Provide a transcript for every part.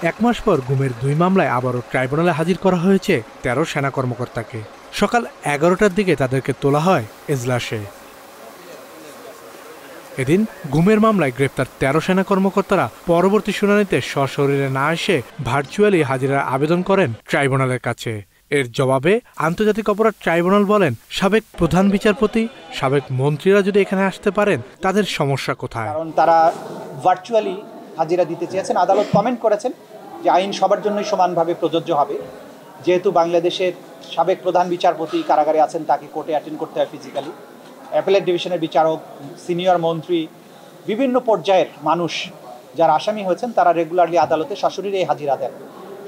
এক মাস পর গুমের ২ মামলায় আবারও ট্রাইব্যুনালে হাজির করা হয়েছে ১৩ সেনা কর্মকর্তাকে। সকাল ১১টার দিকে তাদেরকে তোলা হয় এজলাসে। এদিন গুমের মামলায় গ্রেপ্তার ১৩ সেনা কর্মকর্তারা পরবর্তী শুনানিতে সশরীরে না এসে ভার্চুয়ালি হাজিরার আবেদন করেন ট্রাইব্যুনালের কাছে। এর জবাবে আন্তর্জাতিক অপরাধ ট্রাইব্যুনাল বলেন, সাবেক প্রধান বিচারপতি, সাবেক মন্ত্রীরা যদি এখানে আসতে পারেন তাদের সমস্যা কোথায়? কারণ তারা ভার্চুয়ালি হাজিরা দিতে চেয়েছেন। আদালত কমেন্ট করেছেন যে আইন সবার জন্যই সমানভাবে প্রযোজ্য হবে। যেহেতু বাংলাদেশের সাবেক প্রধান বিচারপতি কারাগারে আছেন, তাকে কোর্টে অ্যাটেন্ড করতে হয় ফিজিক্যালি। অ্যাপেলেট ডিভিশনের বিচারক, সিনিয়র মন্ত্রী, বিভিন্ন পর্যায়ের মানুষ যারা আসামি হয়েছেন তারা রেগুলারলি আদালতে সশরীরে হাজিরা দেন।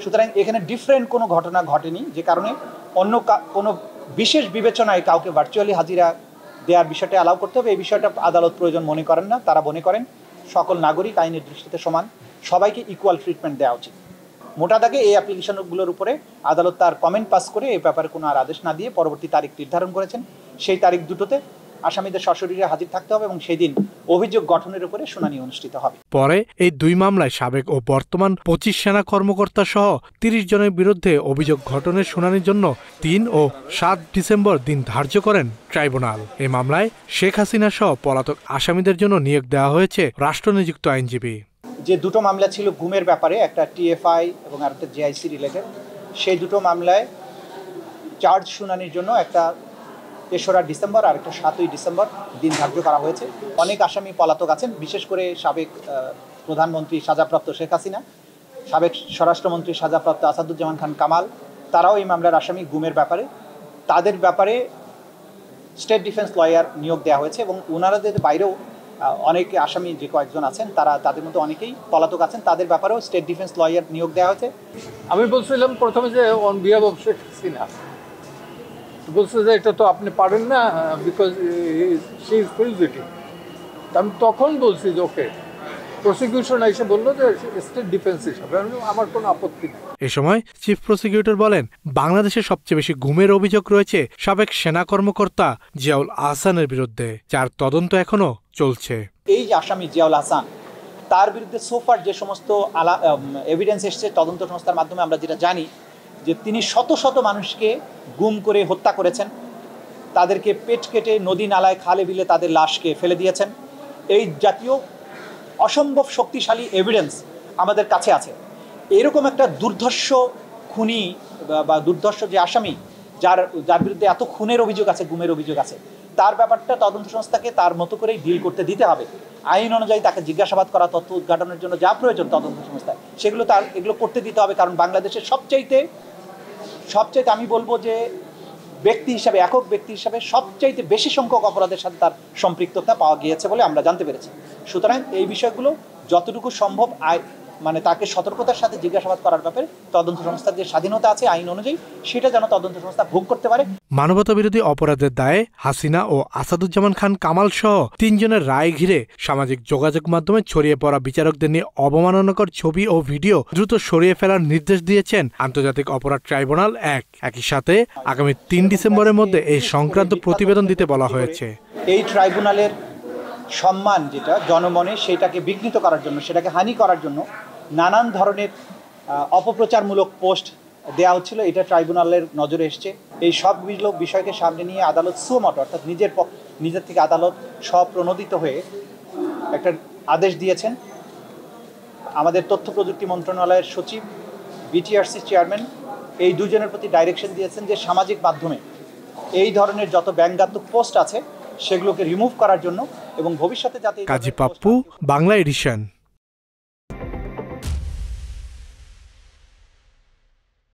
সুতরাং এখানে ডিফারেন্ট কোনো ঘটনা ঘটেনি, যে কারণে অন্য কোনো বিশেষ বিবেচনায় কাউকে ভার্চুয়ালি হাজিরা দেওয়ার বিষয়টা অ্যালাউ করতে হবে, এই বিষয়টা আদালত প্রয়োজন মনে করেন না। তারা মনে করেন সকল নাগরিক আইনের দৃষ্টিতে সমান, সবাইকে ইকুয়াল ট্রিটমেন্ট দেওয়া উচিত। মোটা দাগে এই অ্যাপ্লিকেশনগুলোর উপরে আদালত তার কমেন্ট পাস করে এই ব্যাপারে কোনো আর আদেশ না দিয়ে পরবর্তী তারিখ নির্ধারণ করেছেন। সেই তারিখ দুটোতে আসামিদের সশরীরে হাজির থাকতে হবে এবং সেই দিন অভিযোগ গঠনের উপরে শুনানি অনুষ্ঠিত হবে। পরে এই ২ মামলায় সাবেক ও বর্তমান ২৫ সেনা কর্মকর্তা সহ ৩০ জনের বিরুদ্ধে অভিযোগ গঠনের শুনানির জন্য ৩ ও ৭ ডিসেম্বর দিন ধার্য করেন ট্রাইব্যুনাল। এই মামলায় শেখ হাসিনা সহ পলাতক আসামিদের জন্য নিয়োগ দেওয়া হয়েছে রাষ্ট্রনিযুক্ত আইনজীবী। যে দুটো মামলা ছিল গুমের ব্যাপারে, একটা টিএফআই এবং আরেকটা জেআইসি রিলেটেড, সেই দুটো মামলায় চার্জ শুনানির জন্য একটা ৩রা ডিসেম্বর আর একটা ৭ই ডিসেম্বর দিন ধার্য করা হয়েছে। অনেক আসামি পলাতক আছেন, বিশেষ করে সাবেক প্রধানমন্ত্রী সাজাপ্রাপ্ত শেখ হাসিনা, সাবেক স্বরাষ্ট্রমন্ত্রী সাজাপ্রাপ্ত আসাদুজ্জামান খান কামাল, তারাও এই মামলার আসামি গুমের ব্যাপারে। তাদের ব্যাপারে স্টেট ডিফেন্স লয়ার নিয়োগ দেওয়া হয়েছে এবং ওনারাদের বাইরেও অনেক আসামি যে কয়েকজন আছেন তাদের মধ্যে অনেকেই পলাতক আছেন, তাদের ব্যাপারেও স্টেট ডিফেন্স লয়ার নিয়োগ দেওয়া হয়েছে। আমি বলছিলাম প্রথমে যে on behalf of Sheikh Hasina, বলছে যে এটা তো আপনি পারেন না, বিকজ শি ইজ ফিজিটিভ। আমি তখন বলছি যে ওকে, প্রসিকিউশন এসে বললো যে স্টেট ডিফেন্স হিসাবে আমার কোনো আপত্তি নেই। এ সময় চিফ প্রসিকিউটর বলেন, বাংলাদেশে সবচেয়ে বেশি গুমের অভিযোগ রয়েছে সাবেক সেনা কর্মকর্তা জিয়াউল আহসানের বিরুদ্ধে, যার তদন্ত এখনো চলছে। এই যে আসামি জিয়াউল আহসান, তার বিরুদ্ধে সোফার যে সমস্ত এভিডেন্স এসছে তদন্ত সংস্থার মাধ্যমে, আমরা যেটা জানি যে তিনি শত শত মানুষকে গুম করে হত্যা করেছেন, তাদেরকে পেট কেটে নদী নালায় খালে বিলে তাদের লাশকে ফেলে দিয়েছেন। এই জাতীয় অসম্ভব শক্তিশালী এভিডেন্স আমাদের কাছে আছে। এরকম একটা দুর্ধর্ষ খুনি বা দুর্ধর্ষ যে আসামি, যার বিরুদ্ধে এত খুনের অভিযোগ আছে, গুমের অভিযোগ আছে, তার ব্যাপারটা তদন্ত সংস্থাকে তার মতো করেই ডিল করতে দিতে হবে। আইন অনুযায়ী তাকে জিজ্ঞাসাবাদ করা, তথ্য উদ্ঘাটনের জন্য যা প্রয়োজন তদন্ত সংস্থায়, সেগুলো এগুলো করতে দিতে হবে। কারণ বাংলাদেশের সবচাইতে আমি বলবো যে ব্যক্তি হিসাবে, একক ব্যক্তি হিসাবে সবচাইতে বেশি সংখ্যক অপরাধের সাথে তার সম্পৃক্ততা পাওয়া গিয়েছে বলে আমরা জানতে পেরেছি। সুতরাং এই বিষয়গুলো যতটুকু সম্ভব তাকে সতর্কতার সাথে জিজ্ঞাসাবাদ করার ব্যাপারে তদন্ত সংস্থার যে স্বাধীনতা আছে আইন অনুযায়ী, সেটা যেন তদন্ত সংস্থা ভোগ করতে পারে। মানবতা বিরোধী অপরাধের দায়ে হাসিনা ও আসাদুজ্জামান খান কামাল সহ ৩ জনের রায় ঘিরে সামাজিক যোগাযোগ মাধ্যমে ছড়িয়ে পড়া বিচারকদের নিয়ে অবমাননাকর ছবি ও ভিডিও দ্রুত সরিয়ে ফেলার নির্দেশ দিয়েছেন আন্তর্জাতিক অপরাধ ট্রাইব্যুনাল ১। একই সাথে আগামী ৩ ডিসেম্বরের মধ্যে এই সংক্রান্ত প্রতিবেদন দিতে বলা হয়েছে। এই ট্রাইব্যুনালের সম্মান যেটা জনমনে, সেটাকে বিঘ্নিত করার জন্য, সেটাকে হানি করার জন্য নানান ধরনের অপপ্রচারমূলক পোস্ট দেওয়া হচ্ছিল, এটা ট্রাইব্যুনালের নজরে এসছে। এই সবগুলো বিষয়কে সামনে নিয়ে আদালত সুমত, অর্থাৎ নিজের থেকে আদালত স্বপ্রণোদিত হয়ে একটা আদেশ দিয়েছেন। আমাদের তথ্য প্রযুক্তি মন্ত্রণালয়ের সচিব, বিটিআরসি চেয়ারম্যান, এই দুজনের প্রতি ডাইরেকশন দিয়েছেন যে সামাজিক মাধ্যমে এই ধরনের যত ব্যঙ্গাত্মক পোস্ট আছে সেগুলোকে রিমুভ করার জন্য এবং ভবিষ্যতে যাতে। কাজী পাপ্পু, বাংলা এডিশন।